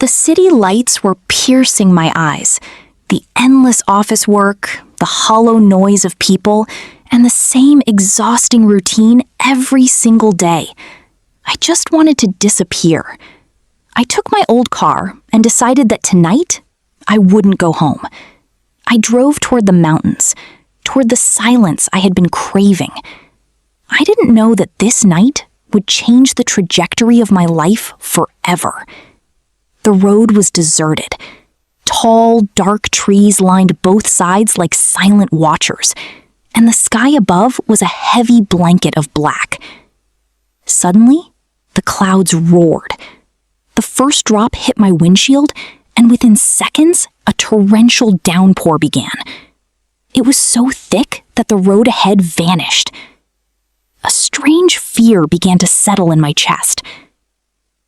The city lights were piercing my eyes. The endless office work, the hollow noise of people, and the same exhausting routine every single day. I just wanted to disappear. I took my old car and decided that tonight, I wouldn't go home. I drove toward the mountains, toward the silence I had been craving. I didn't know that this night would change the trajectory of my life forever. The road was deserted. Tall, dark trees lined both sides like silent watchers, and the sky above was a heavy blanket of black. Suddenly, the clouds roared. The first drop hit my windshield, and within seconds, a torrential downpour began. It was so thick that the road ahead vanished. A strange fear began to settle in my chest.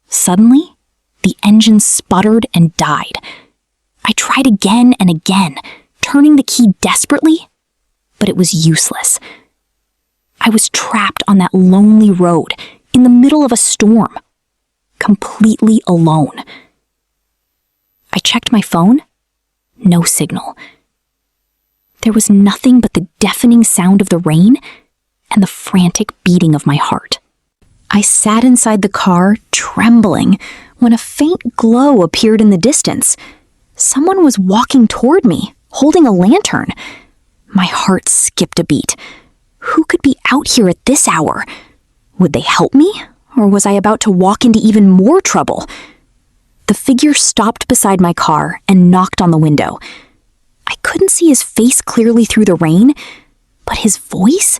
Suddenly, the engine sputtered and died. I tried again and again, turning the key desperately, but it was useless. I was trapped on that lonely road, in the middle of a storm, completely alone. I checked my phone. No signal. There was nothing but the deafening sound of the rain and the frantic beating of my heart. I sat inside the car, trembling, when a faint glow appeared in the distance. Someone was walking toward me, holding a lantern. My heart skipped a beat. Who could be out here at this hour? Would they help me, or was I about to walk into even more trouble? The figure stopped beside my car and knocked on the window. I couldn't see his face clearly through the rain, but his voice,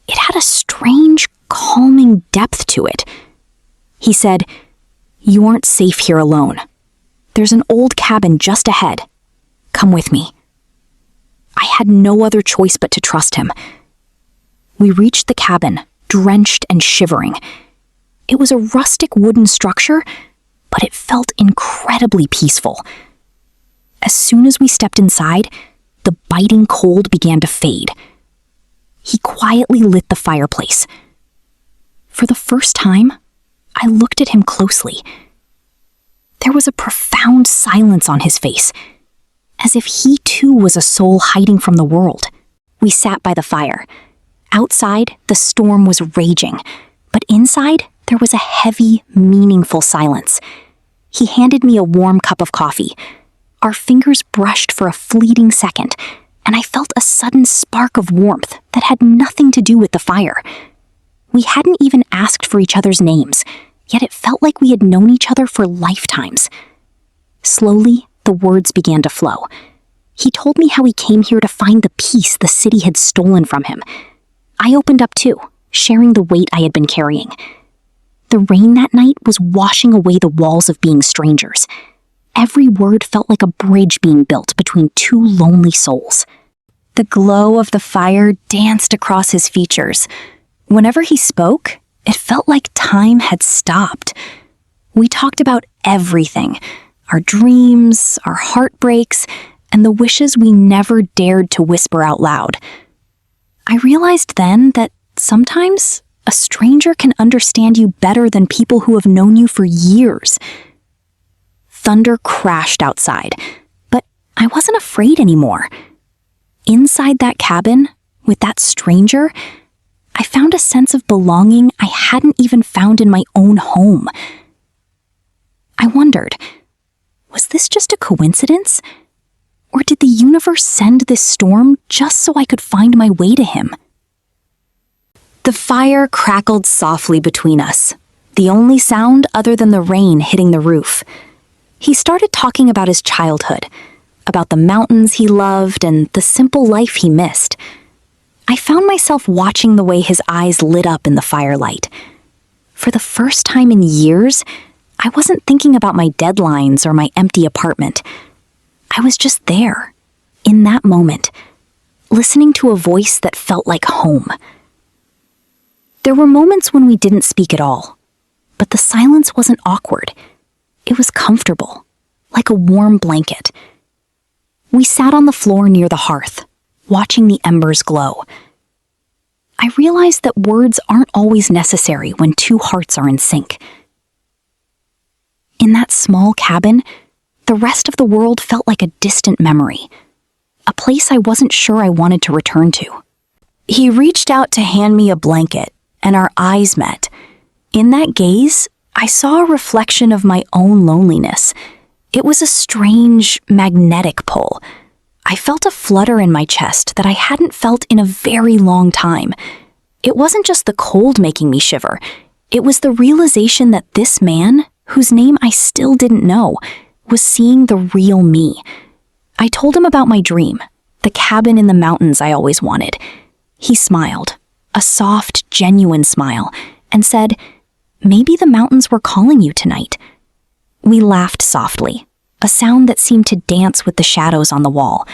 it had a strange, calming depth to it. He said, "You aren't safe here alone. There's an old cabin just ahead. Come with me." I had no other choice but to trust him. We reached the cabin, drenched and shivering. It was a rustic wooden structure, but it felt incredibly peaceful. As soon as we stepped inside, the biting cold began to fade. He quietly lit the fireplace. For the first time, I looked at him closely. There was a profound silence on his face, as if he too was a soul hiding from the world. We sat by the fire. Outside, the storm was raging, but inside, there was a heavy, meaningful silence. He handed me a warm cup of coffee. Our fingers brushed for a fleeting second, and I felt a sudden spark of warmth that had nothing to do with the fire. We hadn't even asked for each other's names, yet it felt like we had known each other for lifetimes. Slowly, the words began to flow. He told me how he came here to find the peace the city had stolen from him. I opened up too, sharing the weight I had been carrying. The rain that night was washing away the walls of being strangers. Every word felt like a bridge being built between two lonely souls. The glow of the fire danced across his features. Whenever he spoke, it felt like time had stopped. We talked about everything, our dreams, our heartbreaks, and the wishes we never dared to whisper out loud. I realized then that sometimes a stranger can understand you better than people who have known you for years. Thunder crashed outside, but I wasn't afraid anymore. Inside that cabin, with that stranger, I found a sense of belonging I hadn't even found in my own home. I wondered, was this just a coincidence? Or did the universe send this storm just so I could find my way to him? The fire crackled softly between us, the only sound other than the rain hitting the roof. He started talking about his childhood, about the mountains he loved and the simple life he missed. I found myself watching the way his eyes lit up in the firelight. For the first time in years, I wasn't thinking about my deadlines or my empty apartment. I was just there, in that moment, listening to a voice that felt like home. There were moments when we didn't speak at all, but the silence wasn't awkward. It was comfortable, like a warm blanket. We sat on the floor near the hearth, watching the embers glow. I realized that words aren't always necessary when two hearts are in sync. In that small cabin, the rest of the world felt like a distant memory, a place I wasn't sure I wanted to return to. He reached out to hand me a blanket, and our eyes met. In that gaze, I saw a reflection of my own loneliness. It was a strange, magnetic pull. I felt a flutter in my chest that I hadn't felt in a very long time. It wasn't just the cold making me shiver. It was the realization that this man, whose name I still didn't know, was seeing the real me. I told him about my dream, the cabin in the mountains I always wanted. He smiled, a soft, genuine smile, and said, "Maybe the mountains were calling you tonight." We laughed softly, a sound that seemed to dance with the shadows on the wall.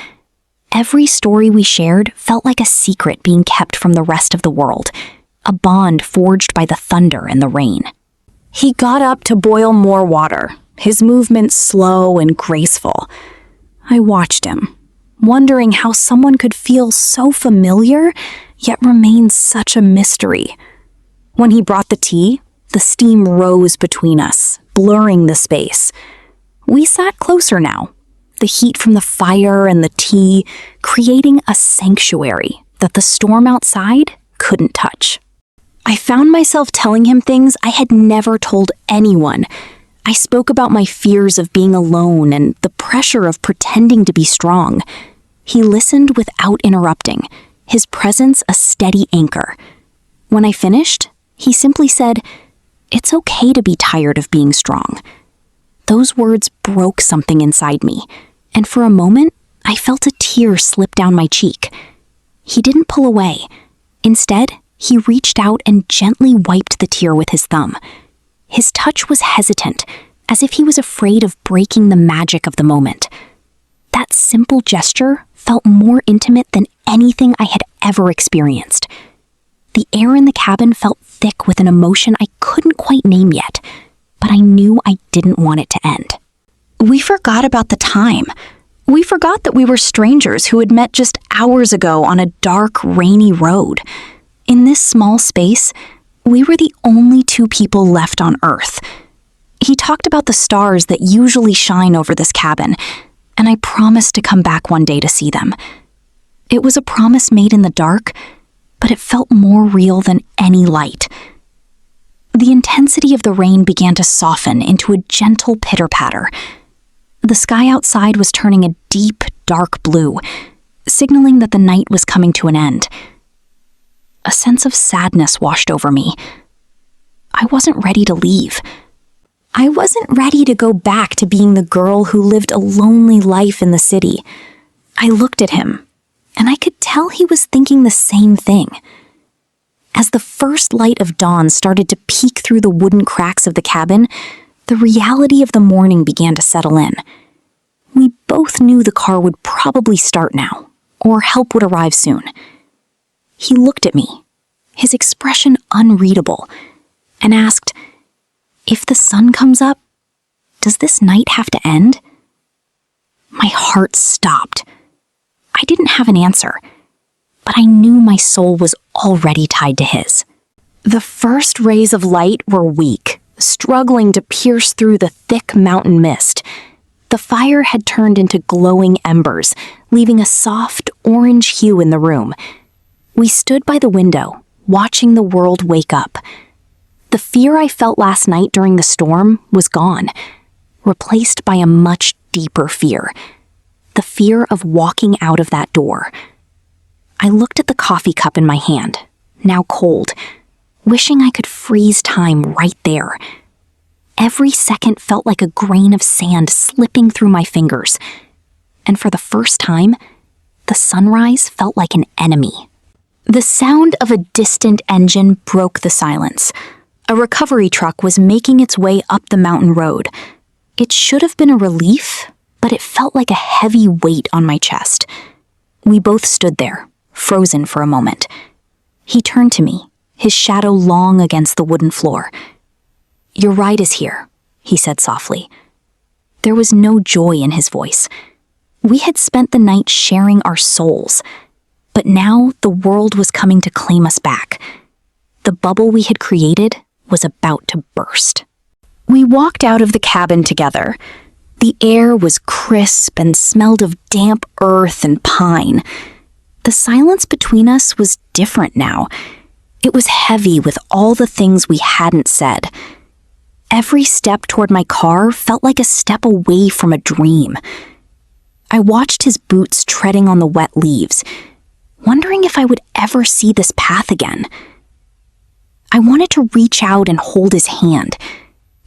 Every story we shared felt like a secret being kept from the rest of the world, a bond forged by the thunder and the rain. He got up to boil more water, his movements slow and graceful. I watched him, wondering how someone could feel so familiar, yet remain such a mystery. When he brought the tea, the steam rose between us, blurring the space. We sat closer now, the heat from the fire and the tea creating a sanctuary that the storm outside couldn't touch. I found myself telling him things I had never told anyone. I spoke about my fears of being alone and the pressure of pretending to be strong. He listened without interrupting, his presence a steady anchor. When I finished, he simply said, "It's okay to be tired of being strong." Those words broke something inside me, and for a moment, I felt a tear slip down my cheek. He didn't pull away. Instead, he reached out and gently wiped the tear with his thumb. His touch was hesitant, as if he was afraid of breaking the magic of the moment. That simple gesture felt more intimate than anything I had ever experienced. The air in the cabin felt thick with an emotion I couldn't quite name yet, but I knew I didn't want it to end. We forgot about the time. We forgot that we were strangers who had met just hours ago on a dark, rainy road. In this small space, we were the only two people left on Earth. He talked about the stars that usually shine over this cabin, and I promised to come back one day to see them. It was a promise made in the dark, but it felt more real than any light. The intensity of the rain began to soften into a gentle pitter-patter. The sky outside was turning a deep, dark blue, signaling that the night was coming to an end. A sense of sadness washed over me. I wasn't ready to leave. I wasn't ready to go back to being the girl who lived a lonely life in the city. I looked at him, and I could tell he was thinking the same thing. As the first light of dawn started to peek through the wooden cracks of the cabin, the reality of the morning began to settle in. We both knew the car would probably start now, or help would arrive soon. He looked at me, his expression unreadable, and asked, "If the sun comes up, does this night have to end?" My heart stopped. I didn't have an answer, but I knew my soul was already tied to his. The first rays of light were weak, struggling to pierce through the thick mountain mist. The fire had turned into glowing embers, leaving a soft orange hue in the room. We stood by the window, watching the world wake up. The fear I felt last night during the storm was gone, replaced by a much deeper fear. The fear of walking out of that door. I looked at the coffee cup in my hand, now cold, wishing I could freeze time right there. Every second felt like a grain of sand slipping through my fingers. And for the first time, the sunrise felt like an enemy. The sound of a distant engine broke the silence. A recovery truck was making its way up the mountain road. It should have been a relief, but it felt like a heavy weight on my chest. We both stood there, frozen for a moment. He turned to me, his shadow long against the wooden floor. "Your ride is here," he said softly. There was no joy in his voice. We had spent the night sharing our souls, but now the world was coming to claim us back. The bubble we had created was about to burst. We walked out of the cabin together. The air was crisp and smelled of damp earth and pine. The silence between us was different now. It was heavy with all the things we hadn't said. Every step toward my car felt like a step away from a dream. I watched his boots treading on the wet leaves, wondering if I would ever see this path again. I wanted to reach out and hold his hand,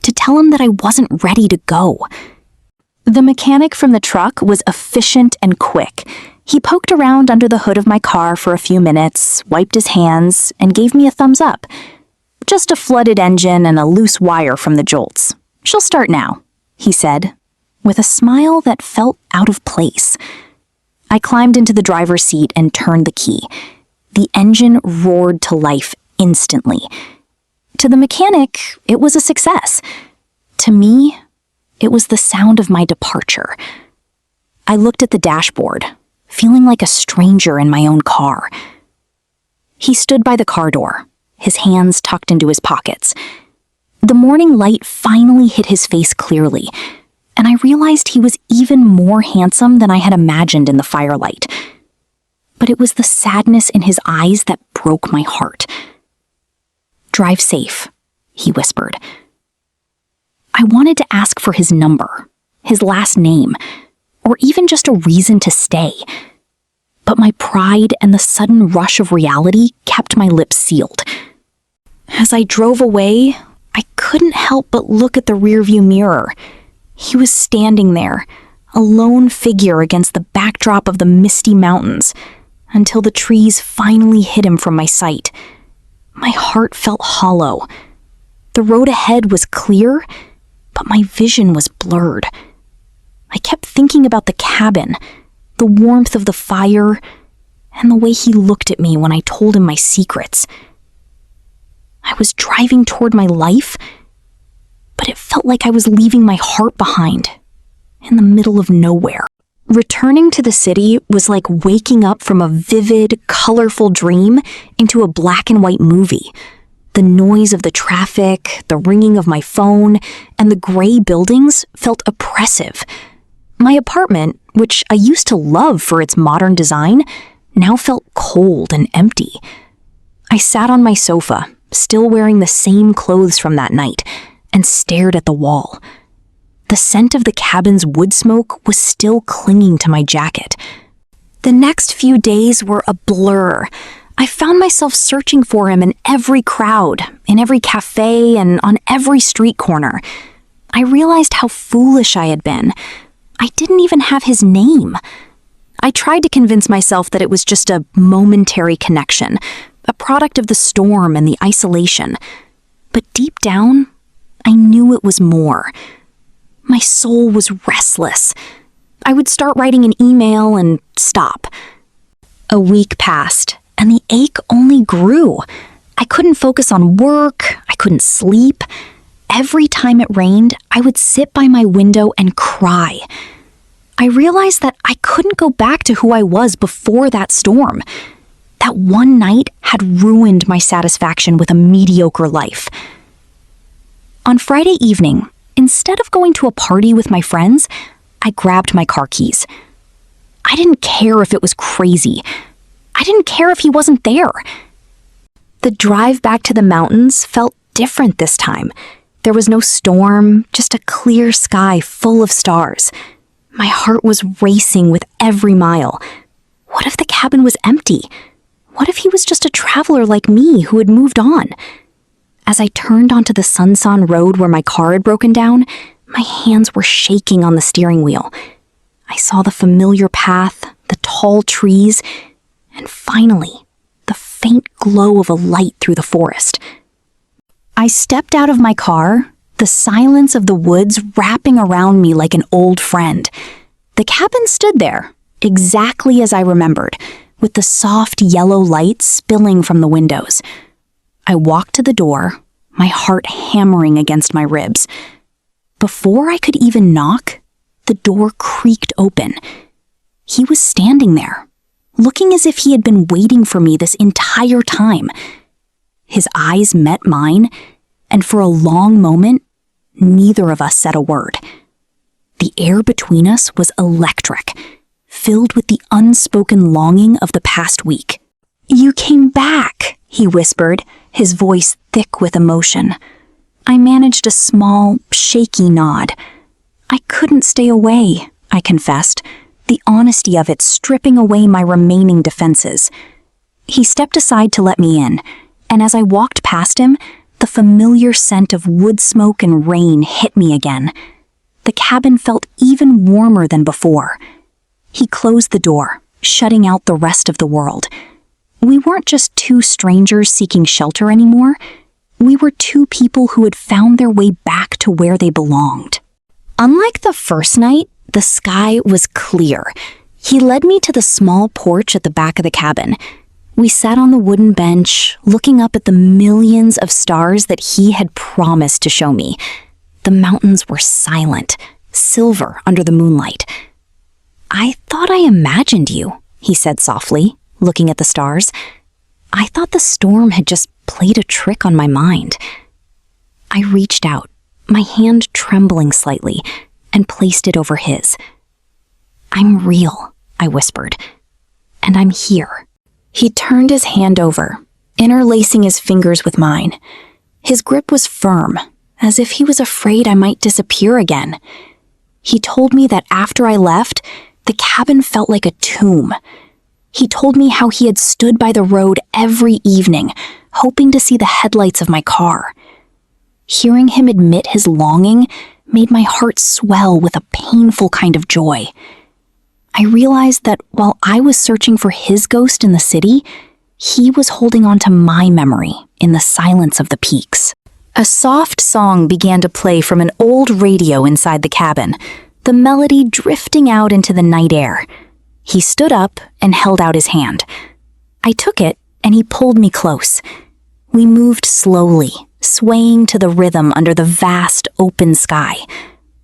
to tell him that I wasn't ready to go. The mechanic from the truck was efficient and quick. He poked around under the hood of my car for a few minutes, wiped his hands, and gave me a thumbs up. Just a flooded engine and a loose wire from the jolts. She'll start now, he said, with a smile that felt out of place. I climbed into the driver's seat and turned the key. The engine roared to life instantly. To the mechanic, it was a success. To me, it was the sound of my departure. I looked at the dashboard, feeling like a stranger in my own car. He stood by the car door, his hands tucked into his pockets. The morning light finally hit his face clearly, and I realized he was even more handsome than I had imagined in the firelight. But it was the sadness in his eyes that broke my heart. "Drive safe," he whispered. I wanted to ask for his number, his last name, or even just a reason to stay. But my pride and the sudden rush of reality kept my lips sealed. As I drove away, I couldn't help but look at the rearview mirror. He was standing there, a lone figure against the backdrop of the misty mountains, until the trees finally hid him from my sight. My heart felt hollow. The road ahead was clear, but my vision was blurred. I kept thinking about the cabin, the warmth of the fire, and the way he looked at me when I told him my secrets. I was driving toward my life, but it felt like I was leaving my heart behind, in the middle of nowhere. Returning to the city was like waking up from a vivid, colorful dream into a black and white movie. The noise of the traffic, the ringing of my phone, and the gray buildings felt oppressive. My apartment, which I used to love for its modern design, now felt cold and empty. I sat on my sofa, still wearing the same clothes from that night, and stared at the wall. The scent of the cabin's wood smoke was still clinging to my jacket. The next few days were a blur. I found myself searching for him in every crowd, in every cafe, and on every street corner. I realized how foolish I had been. I didn't even have his name. I tried to convince myself that it was just a momentary connection, a product of the storm and the isolation. But deep down, I knew it was more. My soul was restless. I would start writing an email and stop. A week passed, and the ache only grew. I couldn't focus on work. I couldn't sleep. Every time it rained, I would sit by my window and cry. I realized that I couldn't go back to who I was before that storm. That one night had ruined my satisfaction with a mediocre life. On Friday evening, instead of going to a party with my friends, I grabbed my car keys. I didn't care if it was crazy. I didn't care if he wasn't there. The drive back to the mountains felt different this time. There was no storm, just a clear sky full of stars. My heart was racing with every mile. What if the cabin was empty? What if he was just a traveler like me who had moved on? As I turned onto the Sunsan road where my car had broken down, my hands were shaking on the steering wheel. I saw the familiar path, the tall trees, and finally, the faint glow of a light through the forest. I stepped out of my car, the silence of the woods wrapping around me like an old friend. The cabin stood there, exactly as I remembered, with the soft yellow light spilling from the windows. I walked to the door, my heart hammering against my ribs. Before I could even knock, the door creaked open. He was standing there, looking as if he had been waiting for me this entire time. His eyes met mine, and for a long moment, neither of us said a word. The air between us was electric, filled with the unspoken longing of the past week. "You came back," he whispered, his voice thick with emotion. I managed a small, shaky nod. "I couldn't stay away," I confessed, the honesty of it stripping away my remaining defenses. He stepped aside to let me in, and as I walked past him, the familiar scent of wood smoke and rain hit me again. The cabin felt even warmer than before. He closed the door, shutting out the rest of the world. We weren't just two strangers seeking shelter anymore. We were two people who had found their way back to where they belonged. Unlike the first night, the sky was clear. He led me to the small porch at the back of the cabin. We sat on the wooden bench, looking up at the millions of stars that he had promised to show me. The mountains were silent, silver under the moonlight. "I thought I imagined you," he said softly, looking at the stars. "I thought the storm had just played a trick on my mind." I reached out, my hand trembling slightly, and placed it over his. "I'm real," I whispered, "and I'm here." He turned his hand over, interlacing his fingers with mine. His grip was firm, as if he was afraid I might disappear again. He told me that after I left, the cabin felt like a tomb. He told me how he had stood by the road every evening, hoping to see the headlights of my car. Hearing him admit his longing made my heart swell with a painful kind of joy. I realized that while I was searching for his ghost in the city, he was holding on to my memory in the silence of the peaks. A soft song began to play from an old radio inside the cabin, the melody drifting out into the night air. He stood up and held out his hand. I took it, and he pulled me close. We moved slowly, swaying to the rhythm under the vast open sky.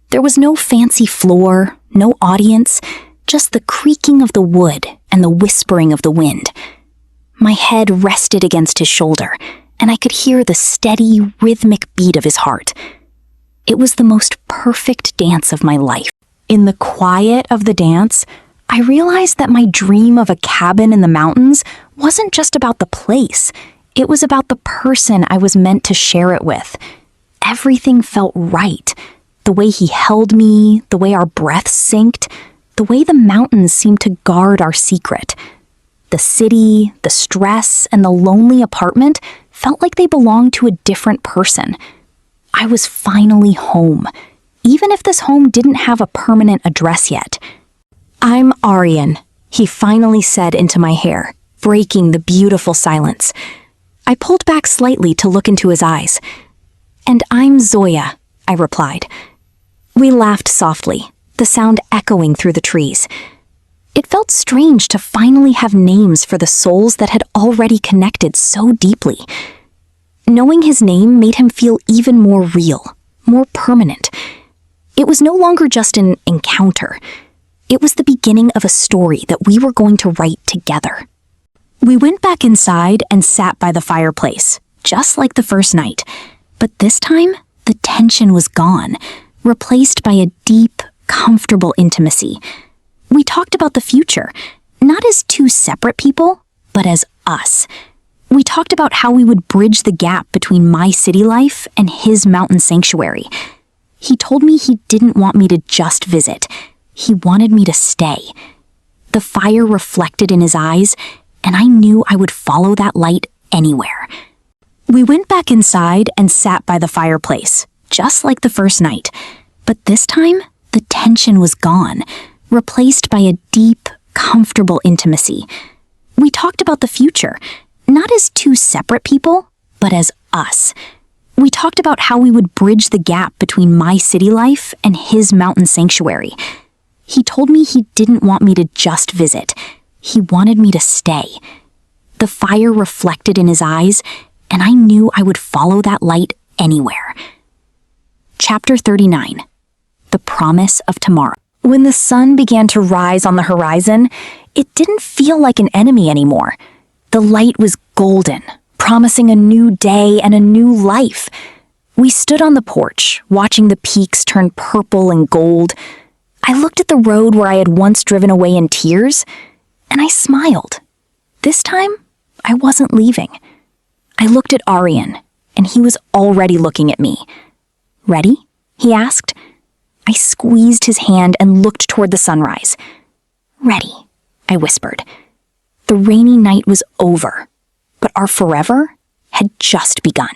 There was no fancy floor, no audience, just the creaking of the wood and the whispering of the wind. My head rested against his shoulder, and I could hear the steady, rhythmic beat of his heart. It was the most perfect dance of my life. In the quiet of the dance, I realized that my dream of a cabin in the mountains wasn't just about the place. It was about the person I was meant to share it with. Everything felt right. The way he held me, the way our breaths synced, the way the mountains seemed to guard our secret. The city, the stress, and the lonely apartment felt like they belonged to a different person. I was finally home, even if this home didn't have a permanent address yet. "I'm Aryan," he finally said into my hair, breaking the beautiful silence. I pulled back slightly to look into his eyes. "And I'm Zoya," I replied. We laughed softly, the sound echoing through the trees. It felt strange to finally have names for the souls that had already connected so deeply. Knowing his name made him feel even more real, more permanent. It was no longer just an encounter. It was the beginning of a story that we were going to write together. We went back inside and sat by the fireplace, just like the first night. But this time, the tension was gone, replaced by a deep, comfortable intimacy. We talked about the future, not as two separate people, but as us. We talked about how we would bridge the gap between my city life and his mountain sanctuary. He told me he didn't want me to just visit. He wanted me to stay. The fire reflected in his eyes, and I knew I would follow that light anywhere. We went back inside and sat by the fireplace, just like the first night. But this time, the tension was gone, replaced by a deep, comfortable intimacy. We talked about the future, not as two separate people, but as us. We talked about how we would bridge the gap between my city life and his mountain sanctuary. He told me he didn't want me to just visit. He wanted me to stay. The fire reflected in his eyes, and I knew I would follow that light anywhere. Chapter 39. The Promise of Tomorrow. When the sun began to rise on the horizon, it didn't feel like an enemy anymore. The light was golden, promising a new day and a new life. We stood on the porch, watching the peaks turn purple and gold. I looked at the road where I had once driven away in tears, and I smiled. This time, I wasn't leaving. I looked at Aryan, and he was already looking at me. "Ready?" he asked. I squeezed his hand and looked toward the sunrise. "Ready," I whispered. The rainy night was over, but our forever had just begun.